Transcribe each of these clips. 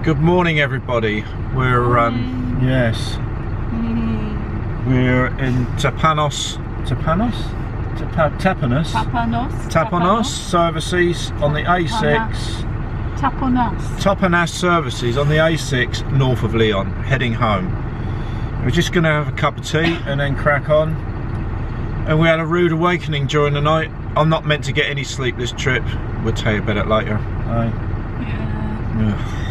Good morning, everybody. We're yes, we're in Tapanos services on the A6. Tapanos services on the A6 north of Leon, heading home. We're just going to have a cup of tea and then crack on. And we had a rude awakening during the night. I'm not meant to get any sleep this trip. We'll tell you about it later. Yeah.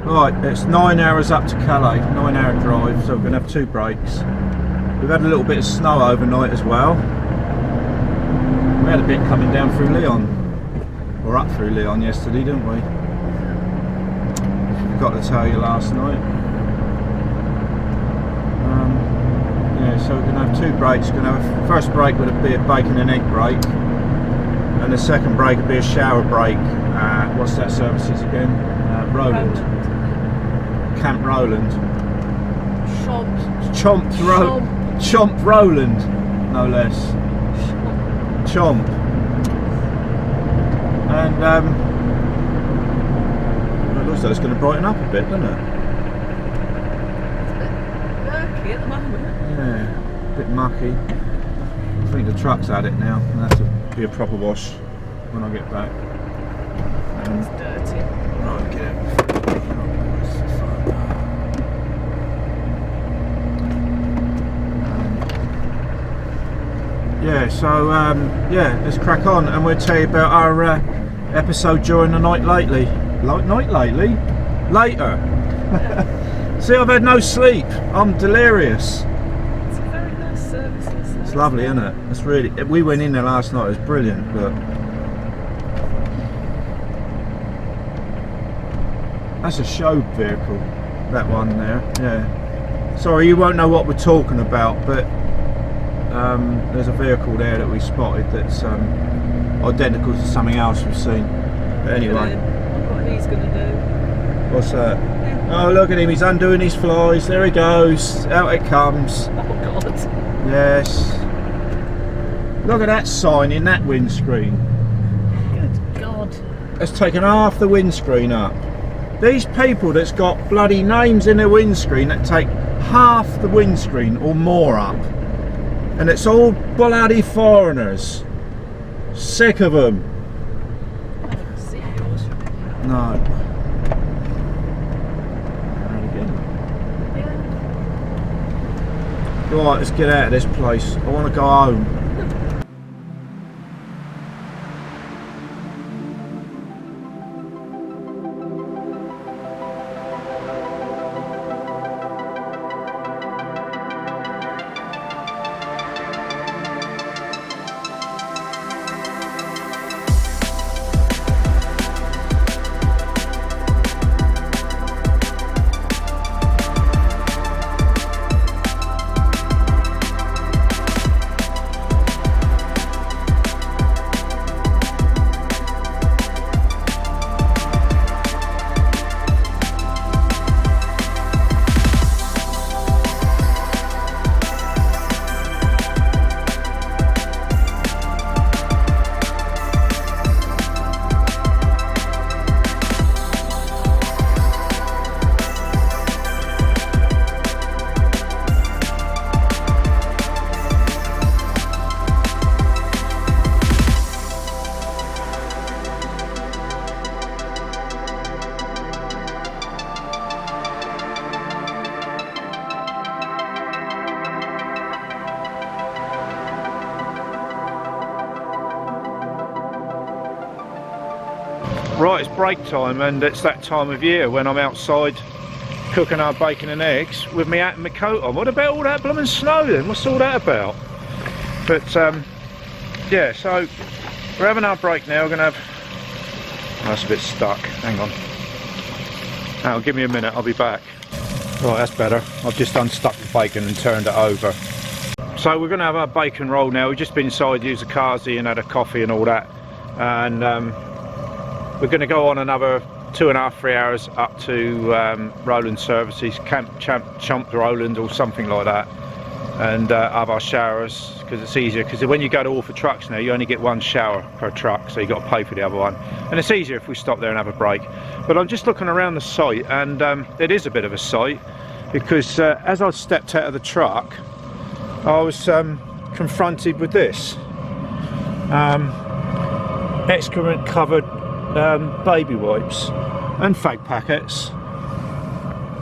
Right, it's 9 hours up to Calais, 9-hour drive, so we're going to have 2 breaks. We've had a little bit of snow overnight as well. We had a bit coming down through Leon, or up through Leon yesterday, didn't we? I forgot to tell you last night. Yeah, so we're going to have 2 breaks. We're going to have, first break would be a bacon and egg break, and the second break would be a shower break. What's that services again? Roland. Camp Roland. Chomp Roland, no less. Chomp. And it looks like it's going to brighten up a bit, doesn't it? It's a bit murky at the moment. Yeah, a bit mucky. I think the truck's had it now. I'll have to be a proper wash when I get back. It's dirty. Right, get it. Yeah, so yeah, let's crack on and we'll tell you about our episode during the night lately. Later. See, I've had no sleep. I'm delirious. It's a very nice service. It's lovely, isn't it? It's really. We went in there last night. It was brilliant, but that's a show vehicle. That one there. Yeah. Sorry, you won't know what we're talking about, but there's a vehicle there that we spotted that's identical to something else we've seen. But anyway. What he's going to do. What's that? Oh, look at him, he's undoing his flies. There he goes. Out it comes. Oh, God. Yes. Look at that sign in that windscreen. Good God. It's taken half the windscreen up. These people that's got bloody names in their windscreen that take half the windscreen or more up. And it's all bloody foreigners. Sick of them. I don't see yours. No. Right, let's get out of this place. I want to go home. Right, it's break time, and it's that time of year when I'm outside cooking our bacon and eggs with my hat and my coat on. What about all that blooming snow then? What's all that about? But yeah, so we're having our break now. We're going to have... Oh, that's a bit stuck. Hang on. Now, give me a minute, I'll be back. Right, that's better. I've just unstuck the bacon and turned it over. So we're going to have our bacon roll now. We've just been inside, used a Kazi and had a coffee and all that. And we're going to go on another 2.5–3 hours up to Roland Services, Camp Chomp Roland or something like that. and have our showers, because it's easier, because when you go to all for trucks now you only get one shower per truck, so you got to pay for the other one, and it's easier if we stop there and have a break. But I'm just looking around the site, and it is a bit of a sight, because as I stepped out of the truck I was confronted with this excrement covered baby wipes and fag packets,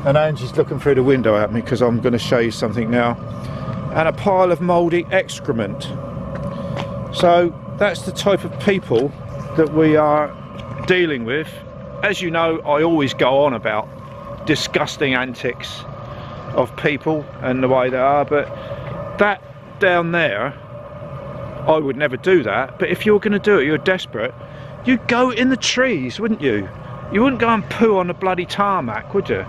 and Angie's looking through the window at me because I'm going to show you something now, and a pile of mouldy excrement. So that's the type of people that we are dealing with. As you know, I always go on about disgusting antics of people and the way they are, but that down there, I would never do that. But if you're going to do it, you're desperate, you'd go in the trees, wouldn't you? You wouldn't go and poo on the bloody tarmac, would you?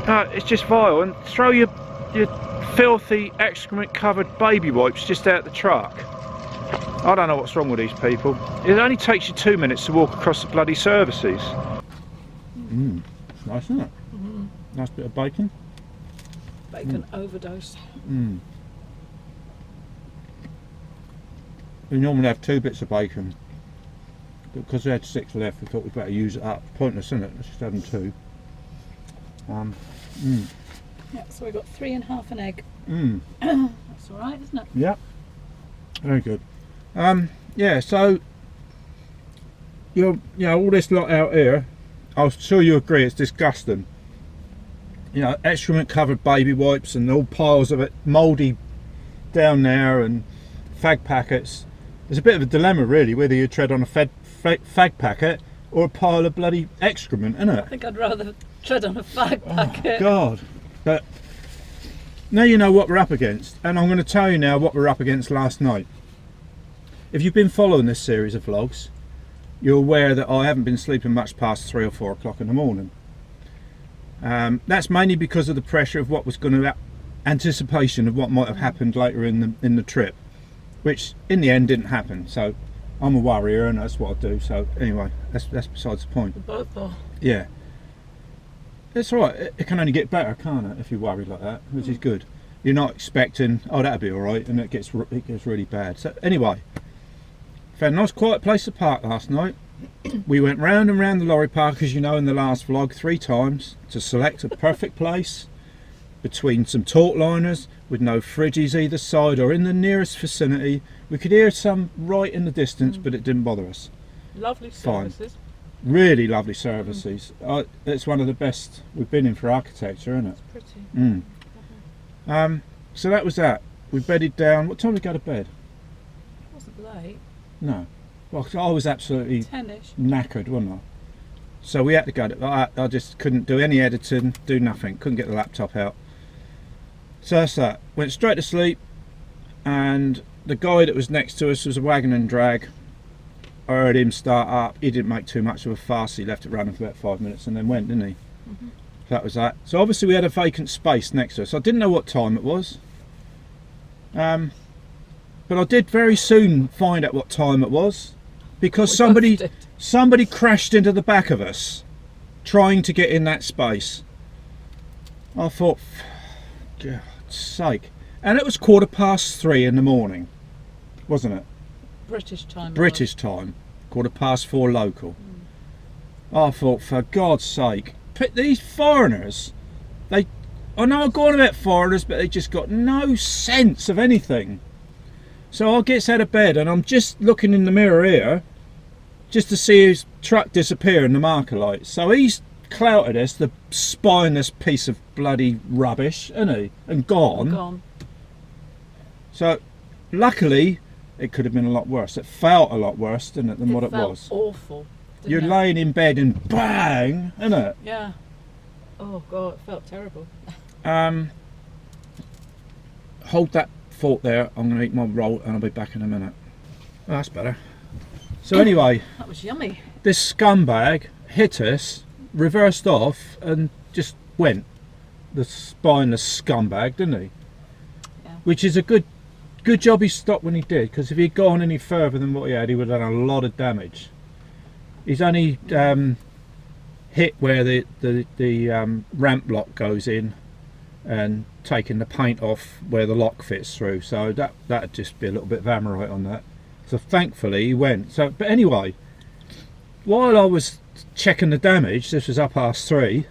No, it's just vile. And throw your filthy excrement covered baby wipes just out the truck. I don't know what's wrong with these people. It only takes you 2 minutes to walk across the bloody services. It's nice, isn't it? Nice bit of bacon. Bacon overdose. We normally have 2 bits of bacon, but because we had 6 left, we thought we'd better use it up. Pointless, isn't it? Let's just have them 2. Yeah, so we got 3½ an egg. That's all right, isn't it? Yeah, very good. Yeah, so you know, all this lot out here, I'm sure you agree, it's disgusting. You know, excrement covered baby wipes and all piles of it mouldy down there, and fag packets. There's a bit of a dilemma really, whether you tread on a fag packet or a pile of bloody excrement, isn't it? I think I'd rather tread on a fag packet. Oh God. But now you know what we're up against, and I'm going to tell you now what we're up against last night. If you've been following this series of vlogs, you're aware that I haven't been sleeping much past 3 or 4 o'clock in the morning. That's mainly because of the pressure of what was going to anticipation of what might have happened later in the trip, which in the end didn't happen. So I'm a worrier, and that's what I do. So anyway, that's besides the point. We both are. Yeah, it's all right. It can only get better, can't it? If you worry like that, which is good. You're not expecting, oh, that'll be all right, and it gets really bad. So anyway, found a nice quiet place to park last night. We went round and round the lorry park, as you know in the last vlog, 3 times to select a perfect place between some taut liners with no fridges either side or in the nearest vicinity. We could hear some right in the distance, but it didn't bother us. Lovely Fine. services. Really lovely services. It's one of the best we've been in for architecture, isn't it? It's pretty. So that was that. We bedded down. What time did we go to bed? It wasn't late. No. Well, 'cause I was absolutely 10ish. knackered, wasn't I? So we had to go to, I just couldn't do any editing, do nothing, couldn't get the laptop out. So that's that. Went straight to sleep, and the guy that was next to us was a wagon and drag. I heard him start up. He didn't make too much of a fuss. He left it running for about 5 minutes and then went, didn't he? So that was that. So obviously we had a vacant space next to us. I didn't know what time it was. But I did very soon find out what time it was, because somebody crashed into the back of us trying to get in that space. I thought, God's sake. And it was 3:15 in the morning, wasn't it? British time. British time, 4:15 local. I thought, for God's sake, these foreigners, I know I'm going about foreigners, but they just got no sense of anything. So I gets out of bed and I'm just looking in the mirror here just to see his truck disappear in the marker light. So he's clouted us, the spineless piece of bloody rubbish, isn't he? And gone. So luckily it could have been a lot worse. It felt a lot worse, didn't it, than what it was. Awful. You're laying in bed and bang, isn't it? Yeah. Oh God, it felt terrible. Hold that thought there. I'm going to eat my roll and I'll be back in a minute. Oh, that's better. So anyway, That was yummy. this scumbag hit us, reversed off and just went. The spineless scumbag, didn't he? Yeah. Which is a good job he stopped when he did, because if he'd gone any further than what he had, he would have done a lot of damage. He's only hit where the ramp block goes in, and taking the paint off where the lock fits through. So that'd just be a little bit of Amorite on that. So thankfully he went. So, but anyway, while I was checking the damage, this was up past 3,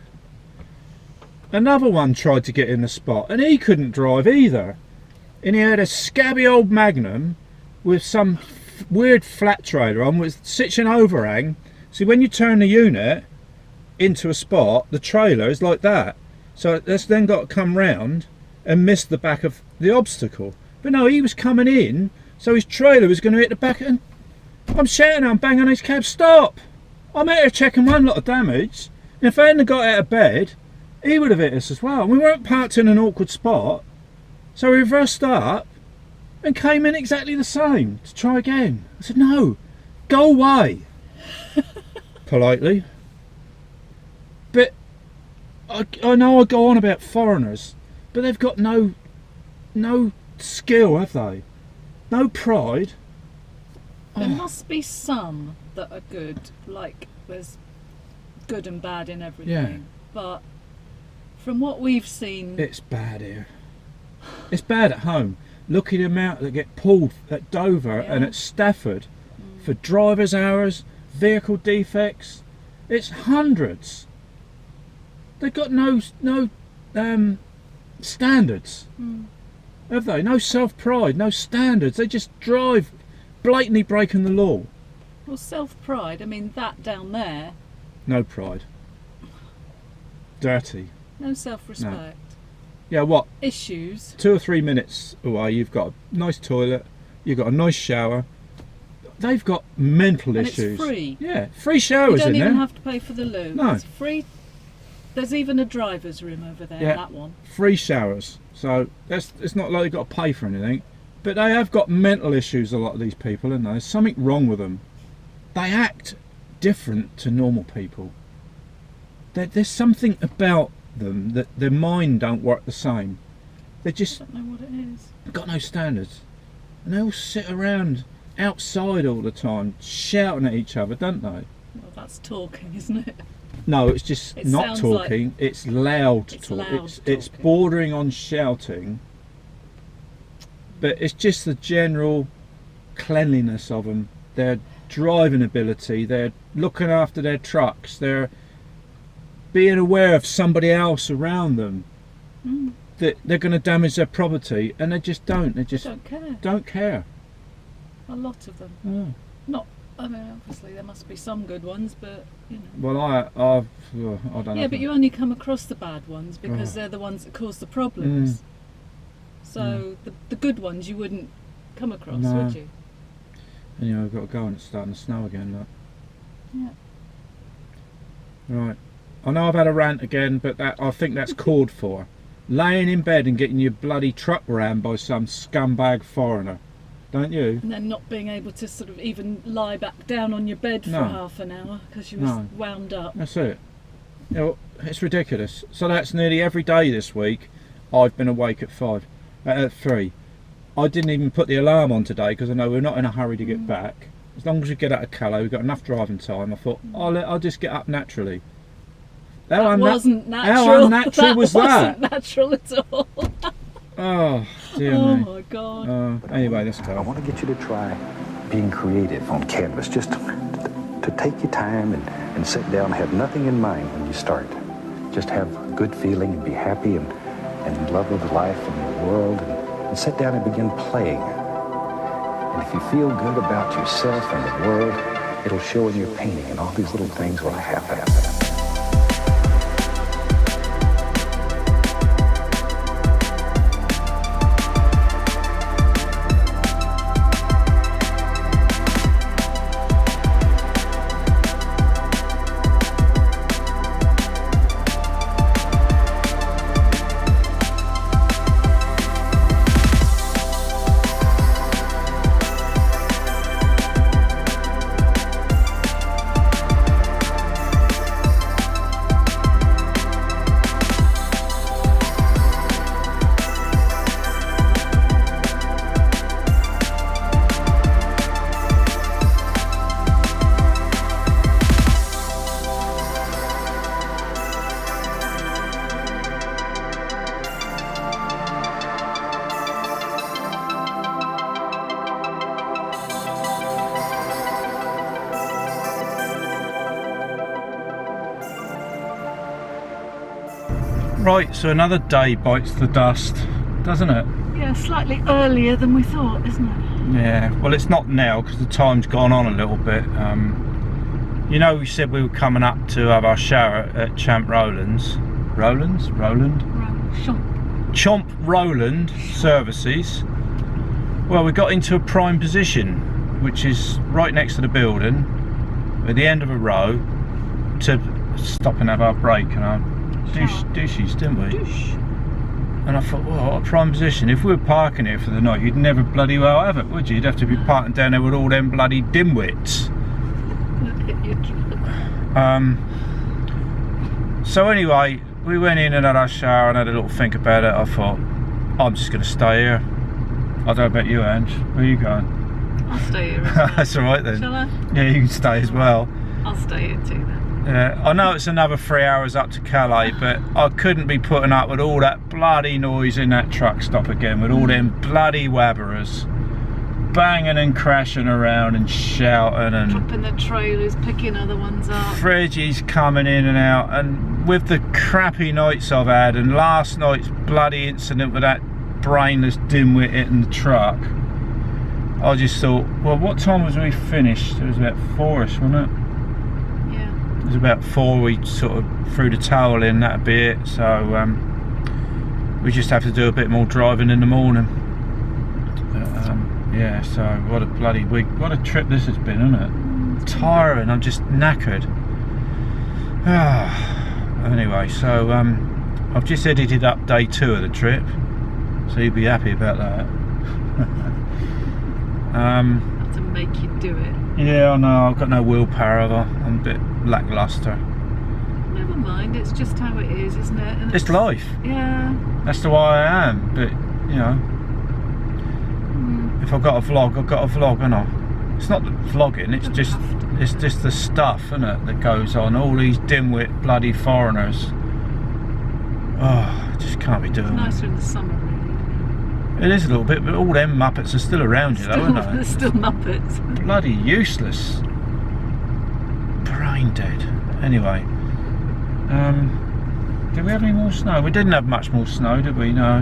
another one tried to get in the spot, and he couldn't drive either. And he had a scabby old Magnum with some weird flat trailer on with such an overhang. See, when you turn the unit into a spot, the trailer is like that. So it's then got to come round and miss the back of the obstacle. But no, he was coming in, so his trailer was going to hit the back, and I'm shouting, I'm banging on his cab, stop! I'm out here checking one lot of damage, and if I hadn't got out of bed, he would have hit us as well. We weren't parked in an awkward spot, so we reversed up and came in exactly the same to try again. I said, no, go away. Politely. But I know I go on about foreigners, but they've got no skill, have they? No pride. There must be some that are good, like there's good and bad in everything. Yeah. But from what we've seen, It's bad here. It's bad at home. Look at the amount that get pulled at Dover and at Stafford for driver's hours, vehicle defects. It's hundreds. They've got no standards, have they? No self-pride, no standards. They just drive blatantly breaking the law. well, self-pride, I mean, that down there, No pride. Dirty. no self-respect. Yeah, what? Issues. 2 or 3 minutes away, you've got a nice toilet, you've got a nice shower. They've got mental And issues. it's free. Yeah, free You showers don't in even there. have to pay for the loo. No. It's free. There's even a driver's room over there, Yeah. that one. Free showers. So it's not like they've got to pay for anything. But they have got mental issues, a lot of these people, and there's something wrong with them. They act different to normal people. There's something about them that their mind don't work the same. They just I don't know what it is. got no standards. And they all sit around outside all the time, shouting at each other, don't they? Well, that's talking, isn't it? No, it's just It not sounds talking. It's loud It's talk. loud It's talking. bordering on shouting. But it's just the general cleanliness of them. Their driving ability. They're looking after their trucks. They're being aware of somebody else around them. That they're going to damage their property, and they just don't. They just Don't care. don't care. A lot of them. Oh. Not. I mean, obviously there must be some good ones, but you know. Well, I don't know. Yeah, but you only come across the bad ones because Oh. they're the ones that cause the problems. So the good ones you wouldn't come across, No. would you? Anyway, we've got to go, and it's starting to snow again. Look. Yeah. Right. I know I've had a rant again, but I think that's called for. Laying in bed and getting your bloody truck rammed by some scumbag foreigner. Don't you? And then not being able to sort of even lie back down on your bed for No. half an hour because you was No. wound up. That's it. You know, it's ridiculous. So that's nearly every day this week I've been awake at 3. I didn't even put the alarm on today because I know we're not in a hurry to get back. As long as we get out of Calais, we've got enough driving time. I thought, I'll just get up naturally. That wasn't natural. How unnatural was wasn't that? natural at all. Oh, dear Oh me. my god. Anyway, let's I go. want to get you to try being creative on canvas. Just to take your time and sit down, have nothing in mind when you start. Just have a good feeling and be happy and in love with life and the world and sit down and begin playing. And if you feel good about yourself and the world, it'll show in your painting and all these little things will happen. Right, so another day bites the dust, doesn't it? Yeah, slightly earlier than we thought, isn't it? Yeah, well it's not now because the time's gone on a little bit. You know, we said we were coming up to have our shower at Chomp Roland Services. Well, we got into a prime position, which is right next to the building, at the end of a row, to stop and have our break and our douches, didn't we? Douche. And I thought, well, what a prime position. If we were parking here for the night, you'd never bloody well have it, would you? You'd have to be parking down there with all them bloody dimwits. Look at your truck. So anyway, we went in and had our shower and had a little think about it. I thought, I'm just going to stay here. I don't know about you, Ange. Where are you going? I'll stay here as well. That's alright then. Shall I? Yeah, you can stay as well. I'll stay here too then. Yeah, I know it's another 3 hours up to Calais, but I couldn't be putting up with all that bloody noise in that truck stop again, with all them bloody wabberers banging and crashing around and shouting and Dropping the trailers, picking other ones up. fridges coming in and out, and with the crappy nights I've had and last night's bloody incident with that brainless dimwit hitting the truck, I just thought, well, what time was we finished? It was about 4ish, wasn't it? Yeah. It was about 4, we sort of threw the towel in, that'd be it. So we just have to do a bit more driving in the morning. But, yeah, so what a bloody week, what a trip this has been, isn't it? Tiring, I'm just knackered. Anyway, so I've just edited up day 2 of the trip, so you'll be happy about that. Have to make you do it. Yeah, I know, I've got no willpower over. I'm a bit lackluster. Never mind, it's just how it is, isn't it? And It's life. Yeah. That's the way I am. But you know, if I've got a vlog, I've got a vlog, and it's not the vlogging. It's just the stuff, isn't it, that goes on. All these dimwit bloody foreigners. Oh, I just can't be doing It's it. nicer in the summer, really. It is a little bit, but all them muppets are still around you, though, aren't They're they? still Muppets. Bloody useless. Brain dead. Anyway, did we have any more snow? We didn't have much more snow, did we? No.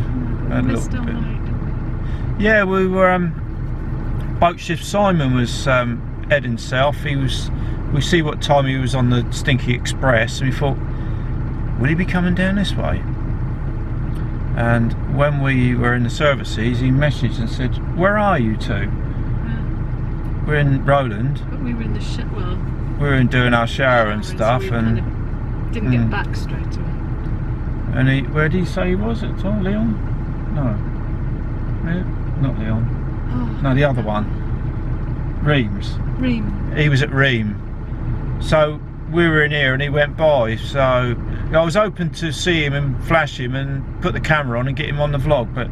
Had a Missed little all bit. night. Yeah, we were. Boat shift Simon was heading south. We see what time he was on the Stinky Express, and we thought, will he be coming down this way? And when we were in the services, he messaged and said, where are you two? Yeah. We're in Roland. But we were in the well. We were in doing our shower and stuff, so we and kind of didn't get back straight away. and where did he say he was at all? Leon? No. Not Leon. Oh, No, the other one. Reims. Ream. He was at Ream. So we were in here and he went by, so I was hoping to see him and flash him and put the camera on and get him on the vlog, but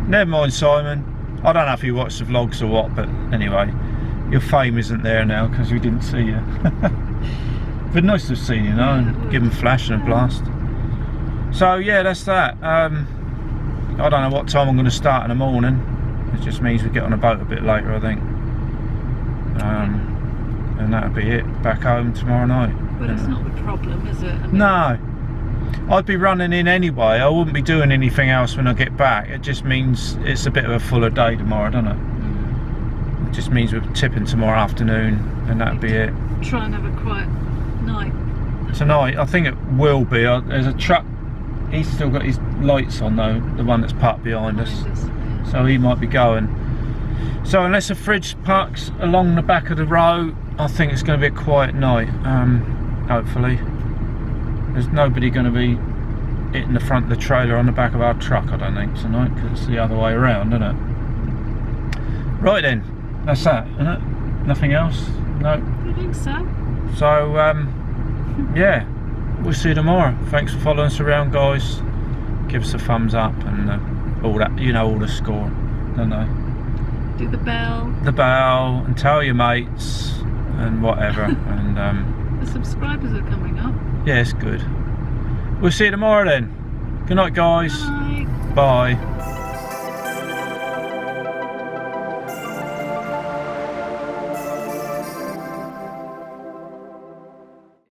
never mind, Simon. I don't know if you watched the vlogs or what, but anyway, your fame isn't there now because we didn't see you. But nice to have seen you, know, and give him a flash and a blast. So yeah, that's that. I don't know what time I'm going to start in the morning. It just means we get on a boat a bit later, I think. And that'll be it. Back home tomorrow night. But it's not the problem, is it? I mean, No. I'd be running in anyway. I wouldn't be doing anything else when I get back. It just means it's a bit of a fuller day tomorrow, doesn't it? It just means we're tipping tomorrow afternoon, and that'll be it. Try and have a quiet night. Tonight, I think it will be. There's a truck. He's still got his lights on though, the one that's parked behind us. So he might be going. So unless a fridge parks along the back of the road, I think it's going to be a quiet night. Hopefully. There's nobody going to be hitting the front of the trailer on the back of our truck, I don't think, tonight, because it's the other way around, isn't it? Right then, that's that, isn't it? Nothing else? No? I think so. So, yeah, we'll see you tomorrow. Thanks for following us around, guys. Give us a thumbs up and all that, you know, all the score, don't they? Do the bell. The bell, and tell your mates, and whatever, and The subscribers are coming up. yeah, it's good. We'll see you tomorrow then. Good night, guys. Bye. Bye.